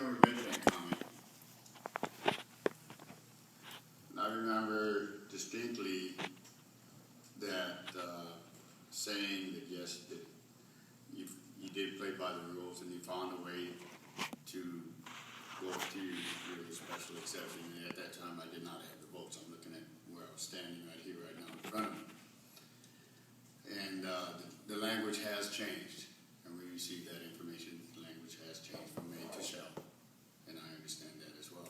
remember making that comment. And I remember distinctly that saying that yes, that you did play by the rules and you found a way to go through your special exception. And at that time, I did not have the votes. I'm looking at where I was standing right here, right now in front of me. And the language has changed. And we received that information. The language has changed from may to shall. And I understand that as well.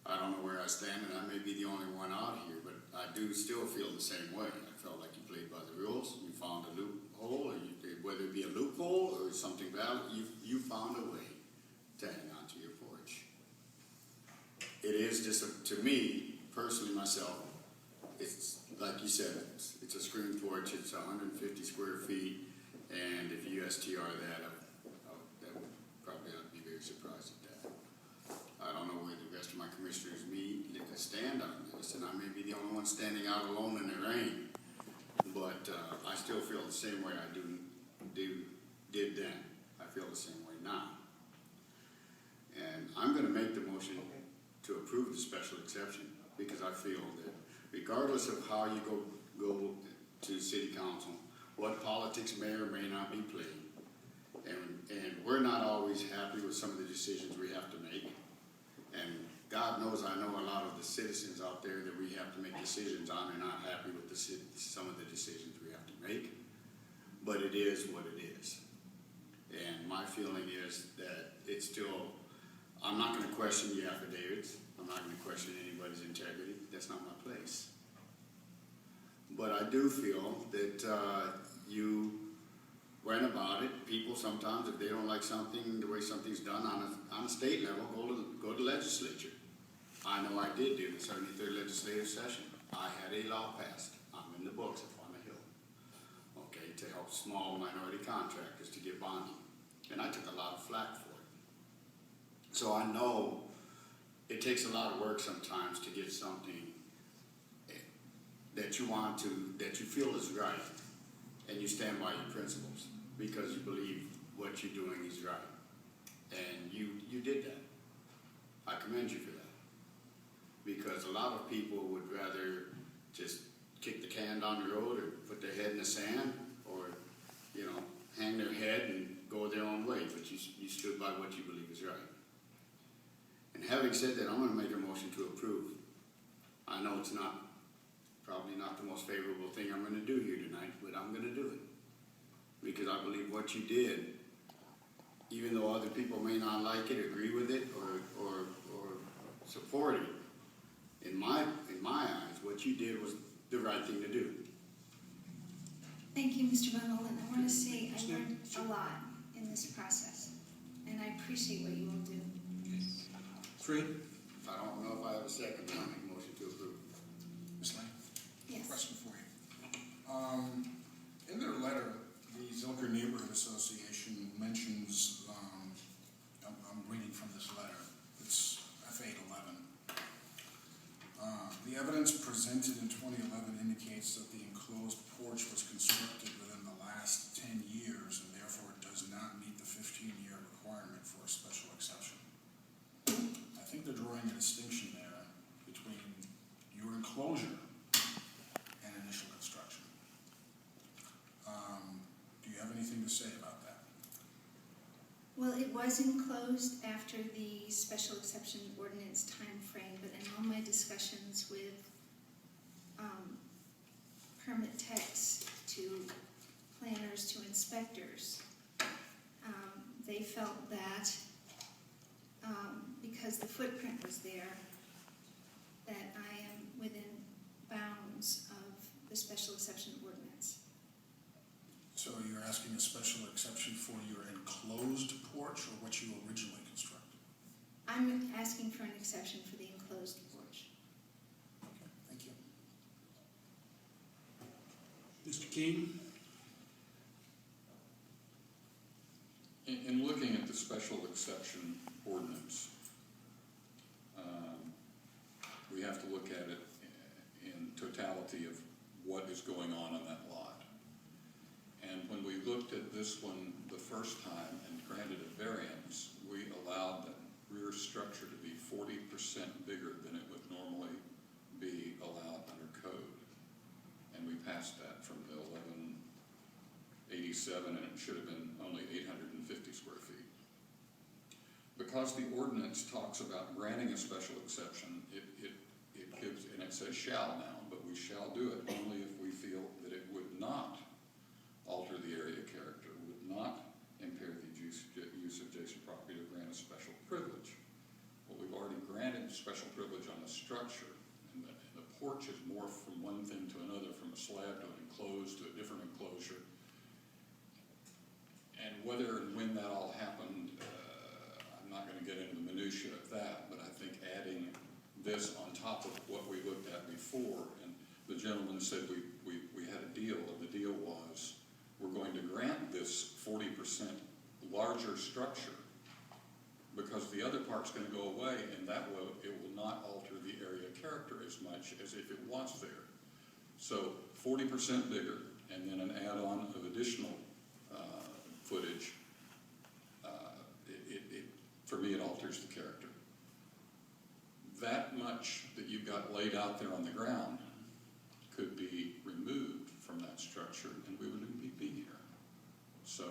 I don't know where I stand, and I may be the only one out here, but I do still feel the same way. I felt like you played by the rules. You found a loophole, or whether it be a loophole or something valid, you found a way to hang on to your porch. It is just, to me, personally myself, it's like you said, it's a screen porch. It's 150 square feet, and if you STR that, that would probably I'd be very surprised at that. I don't know where the rest of my commissioners meet and stand on this, and I may be the only one standing out alone in the rain. But I still feel the same way I did then. I feel the same way now. And I'm going to make the motion to approve the special exception because I feel that regardless of how you go to city council, what politics may or may not be played, and we're not always happy with some of the decisions we have to make. And God knows I know a lot of the citizens out there that we have to make decisions on are not happy with some of the decisions we have to make. But it is what it is. And my feeling is that it's still, I'm not going to question the affidavits. I'm not going to question anybody's integrity. That's not my place. But I do feel that you went about it. People sometimes, if they don't like something, the way something's done on a state level, go to legislature. I know I did do the 73rd legislative session. I had a law passed. I'm in the books up on the Hill. Okay, to help small minority contractors to get bonding. And I took a lot of flack for it. So I know it takes a lot of work sometimes to get something that you want to, that you feel is right, and you stand by your principles because you believe what you're doing is right. And you did that. I commend you for that. Because a lot of people would rather just kick the can down the road or put their head in the sand or, hang their head and go their own way. But you stood by what you believe is right. And having said that, I'm going to make a motion to approve. I know it's probably not the most favorable thing I'm going to do here tonight, but I'm going to do it. Because I believe what you did, even though other people may not like it, agree with it, or support it, in my eyes, what you did was the right thing to do. Thank you, Mr. Van Ohlen. I want to say I learned a lot in this process, and I appreciate what you all do. Fred? I don't know if I have a second, but I'll make a motion to approve. Ms. Lane? Yes. Question for you. In their letter, the Zilker Neighborhood Association mentions, I'm reading from this letter, it's F811. The evidence presented in 2011 indicates that the enclosed porch was constructed within the last 10 years and therefore does not meet the 15-year requirement for a special exception. I think they're drawing a distinction there between your enclosure and initial construction. Do you have anything to say about that? Well, it was enclosed after the special exception ordinance time frame, but in all my discussions with permit techs to planners to inspectors, they felt that because the footprint was there, that I am within bounds of the special exception ordinance. So you're asking a special exception for your enclosed porch or what you originally constructed? I'm asking for an exception for the enclosed porch. Okay, thank you. Mr. King? In looking at the special exception ordinance, we have to look at it in totality of what is going on that lot. And when we looked at this one the first time and granted a variance, we allowed bigger than it would normally be allowed under code. And we passed that from the 1187, and it should have been only 850 square feet. Because the ordinance talks about granting a special exception, it gives, and it says shall now, but we shall do it only if we feel that it would not alter the area character, would not impair the use of adjacent property to grant a special privilege. Well, we've already granted special privilege on the structure, and the porch is morphed from one thing to another, from a slab to an enclosed to a different enclosure. And whether and when that all happened, I'm not going to get into the minutiae of that, but I think adding this on top of what we looked at before, and the gentleman said we had a deal, and the deal was we're going to grant this 40% larger structure because the other part's going to go away, and that way it will not alter the area character as much as if it was there. So 40% bigger, and then an add-on of additional footage. For me, it alters the character. That much that you've got laid out there on the ground could be removed from that structure, and we wouldn't be here. So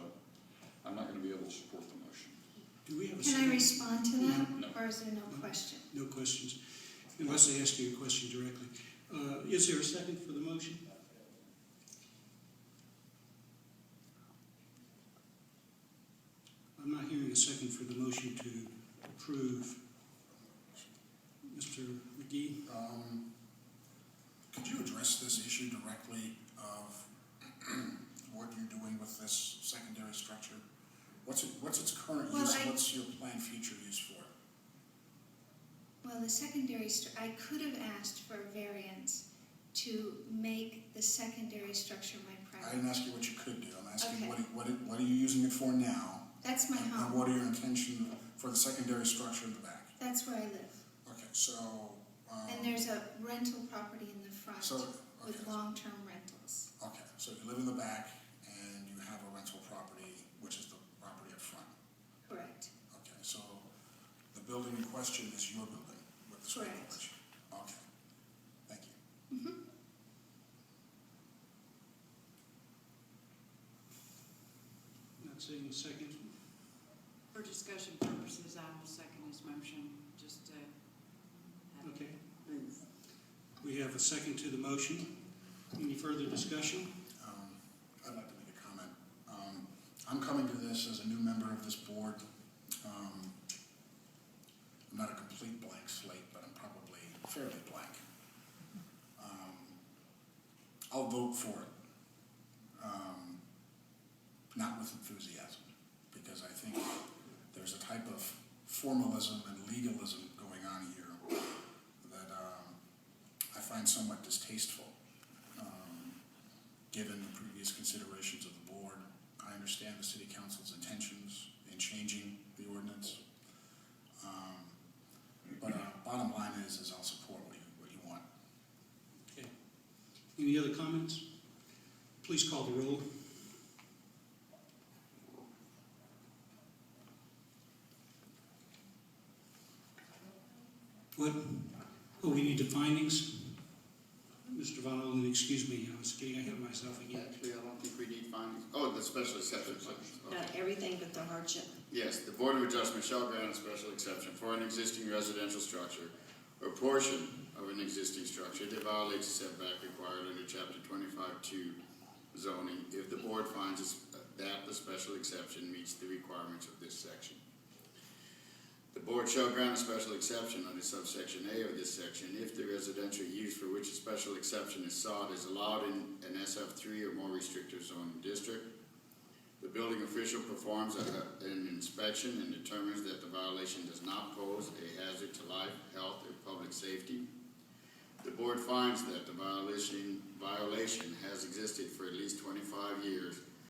I'm not going to be able to support the motion. Do we have a Can I second? respond to that? No. Or is there no question? No questions, unless I ask you a question directly. Is there a second for the motion? I'm not hearing a second for the motion to approve. Mr. McGee? Could you address this issue directly of what you're doing with this secondary structure? What's its current Well, use, and what's your planned future use for it? Well, the secondary, I could have asked for a variance to make the secondary structure my I primary. didn't ask you what you could do, I'm asking Okay. what are you using it for now? That's my And home. what are your intentions for the secondary structure in the back? That's where I live. Okay, so, And there's a rental property in the front so, with okay, long-term rentals. okay, so you live in the back and you have a rental property, which is the property up front. Correct. Okay, so the building in question is your building with the square Correct. footage? Okay, thank you. Mm-hmm. Not saying a second. For discussion purposes, I will second his motion, just to have Okay. it move. We have a second to the motion. Any further discussion? I'd like to make a comment. I'm coming to this as a new member of this board. I'm not a complete blank slate, but I'm probably fairly blank. I'll vote for it, not with enthusiasm, because I think there's a type of formalism and legalism going on here that I find somewhat distasteful. Given the previous considerations of the board, I understand the city council's intentions in changing the ordinance. But bottom line is I'll support what you want. Okay. Any other comments? Please call the roll. What? Oh, we need the findings? Mr. Von Ohlen, excuse me, I was getting ahead of myself again. Actually, I don't think we need findings. Oh, the special exception. Okay. Everything but the hardship. Yes, the Board of Adjustment shall grant a special exception for an existing residential structure or portion of an existing structure that violates the setback required under Chapter 25-2 zoning if the board finds that the special exception meets the requirements of this section. The board shall grant a special exception under subsection A of this section if the residential use for which a special exception is sought is allowed in an SF3 or more restrictive zoning district. The building official performs an inspection and determines that the violation does not pose a hazard to life, health, or public safety. The board finds that the violation has existed for at least 25 years